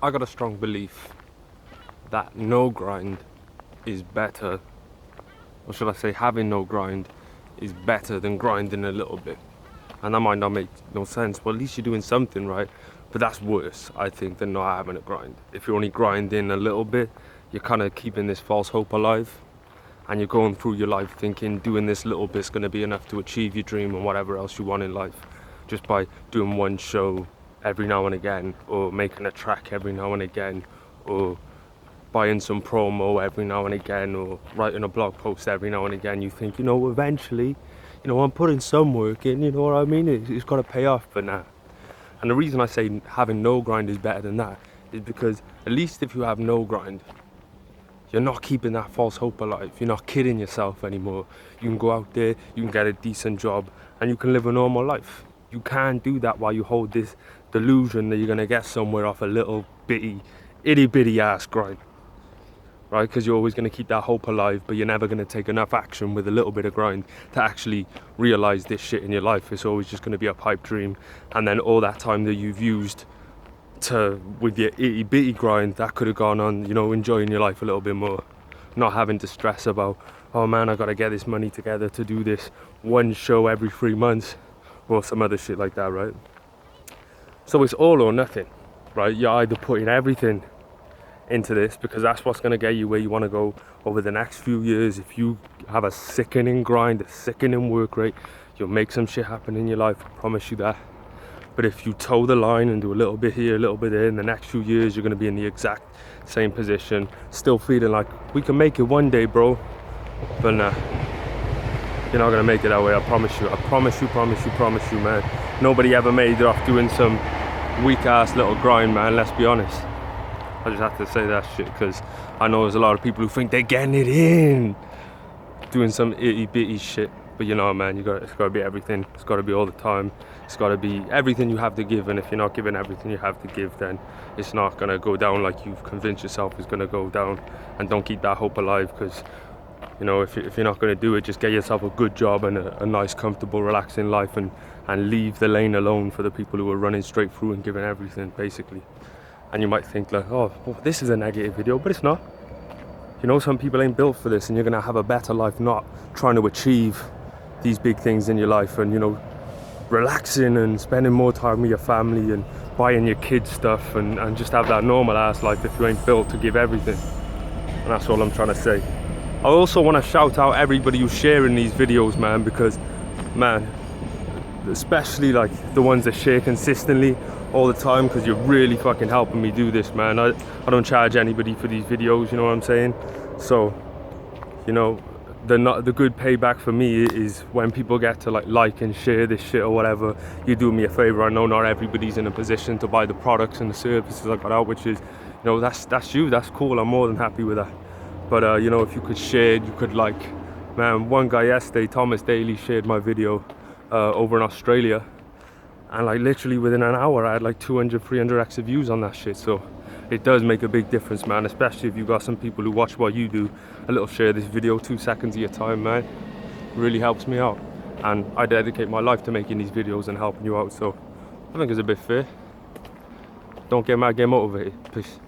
I got a strong belief that no grind is better, or should I say having no grind is better than grinding a little bit. And that might not make no sense, but at least you're doing something, right? But that's worse, I think, than not having a grind. If you're only grinding a little bit, you're kind of keeping this false hope alive, and you're going through your life thinking doing this little bit's going to be enough to achieve your dream and whatever else you want in life, just by doing one show every now and again, or making a track every now and again, or buying some promo every now and again, or writing a blog post every now and again. You think, eventually, I'm putting some work in, you know what I mean? It's got to pay off, but nah. And the reason I say having no grind is better than that is because at least if you have no grind, you're not keeping that false hope alive. You're not kidding yourself anymore. You can go out there, you can get a decent job, and you can live a normal life. You can't do that while you hold this delusion that you're going to get somewhere off a little bitty, itty bitty ass grind. Right? Because you're always going to keep that hope alive, but you're never going to take enough action with a little bit of grind to actually realize this shit in your life. It's always just going to be a pipe dream. And then all that time that you've used with your itty bitty grind, that could have gone on, enjoying your life a little bit more. Not having to stress about, oh man, I got to get this money together to do this one show every 3 months, or some other shit like that, right? So it's all or nothing, right? You're either putting everything into this because that's what's going to get you where you want to go over the next few years. If you have a sickening grind, a sickening work rate, you'll make some shit happen in your life, I promise you that. But if you toe the line and do a little bit here, a little bit there, in the next few years you're going to be in the exact same position, still feeling like we can make it one day, bro. But nah, you're not going to make it that way, I promise you. I promise you, man. Nobody ever made it off doing some weak ass little grind, man, let's be honest. I just have to say that shit because I know there's a lot of people who think they're getting it in doing some itty bitty shit. But man, it's got to be everything. It's got to be all the time. It's got to be everything you have to give. And if you're not giving everything you have to give, then it's not going to go down like you've convinced yourself is going to go down. And don't keep that hope alive because, if you're not going to do it, just get yourself a good job and a nice, comfortable, relaxing life and leave the lane alone for the people who are running straight through and giving everything, basically. And you might think like, oh, well, this is a negative video, but it's not. Some people ain't built for this, and you're going to have a better life not trying to achieve these big things in your life and, relaxing and spending more time with your family and buying your kids stuff and just have that normal ass life if you ain't built to give everything. And that's all I'm trying to say. I also want to shout out everybody who's sharing these videos, man, because, man, especially like the ones that share consistently all the time, because you're really fucking helping me do this, man. I don't charge anybody for these videos, you know what I'm saying? So, the good payback for me is when people get to like and share this shit or whatever. You do me a favor. I know not everybody's in a position to buy the products and the services I got out, which is, that's you, that's cool. I'm more than happy with that. But if you could share, you could man, one guy yesterday, Thomas Daly, shared my video over in Australia, and literally within an hour I had 200-300 extra views on that shit. So it does make a big difference, man, especially if you've got some people who watch what you do. A little share this video, 2 seconds of your time, man, really helps me out, and I dedicate my life to making these videos and helping you out, so I think it's a bit fair. Don't get mad, get motivated. Peace.